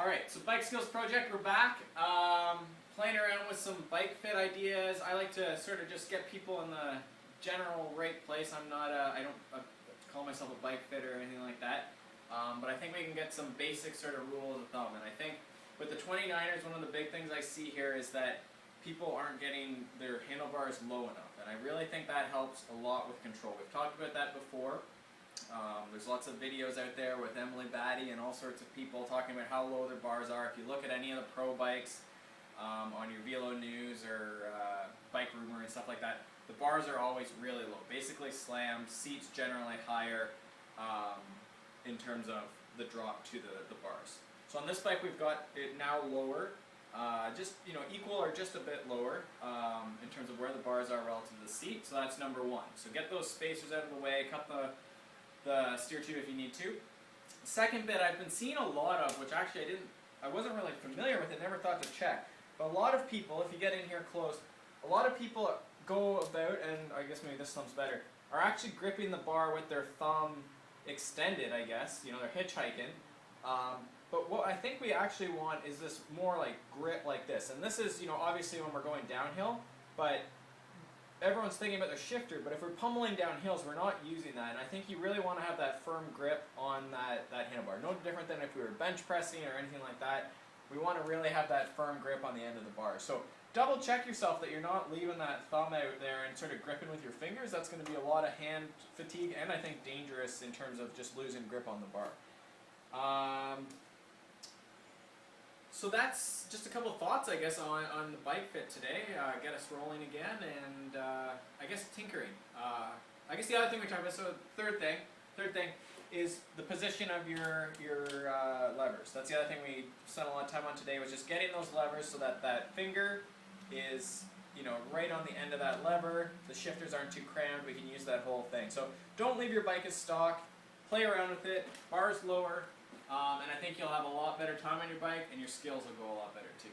Alright, so Bike Skills Project, we're back. Playing around with some bike fit ideas. I like to sort of just get people in the general right place. I don't call myself a bike fitter or anything like that. But I think we can get some basic sort of rules of thumb. And I think with the 29ers, one of the big things I see here is that people aren't getting their handlebars low enough. And I really think that helps a lot with control. We've talked about that before. There's lots of videos out there with Emily Batty and all sorts of people talking about how low their bars are. If you look at any of the pro bikes on your Velo News or Bike Rumor and stuff like that, the bars are always really low. Basically slammed, seats generally higher in terms of the drop to the bars. So on this bike we've got it now lower, just equal or just a bit lower in terms of where the bars are relative to the seat. So that's number one. So get those spacers out of the way, cut the steer tube if you need to. The second bit I've been seeing a lot of, which actually I wasn't really familiar with it, never thought to check, but a lot of people, if you get in here close, a lot of people go about, and I guess maybe this thumb's better, are actually gripping the bar with their thumb extended, I guess, they're hitchhiking. But what I think we actually want is this more like grip like this, and this is, obviously when we're going downhill, but everyone's thinking about the shifter, but if we're pummeling down hills, we're not using that, and I think you really want to have that firm grip on that handlebar. No different than if we were bench pressing or anything like that. We want to really have that firm grip on the end of the bar. So double check yourself that you're not leaving that thumb out there and sort of gripping with your fingers. That's going to be a lot of hand fatigue and I think dangerous in terms of just losing grip on the bar. So that's just a couple of thoughts, I guess, on the bike fit today. Get us rolling again, and I guess tinkering. I guess the other thing we talked about, so third thing is the position of your levers. That's the other thing we spent a lot of time on today, was just getting those levers so that that finger is right on the end of that lever. The shifters aren't too crammed. We can use that whole thing. So don't leave your bike as stock. Play around with it. Bars lower. And I think you'll have a lot better time on your bike, and your skills will go a lot better too.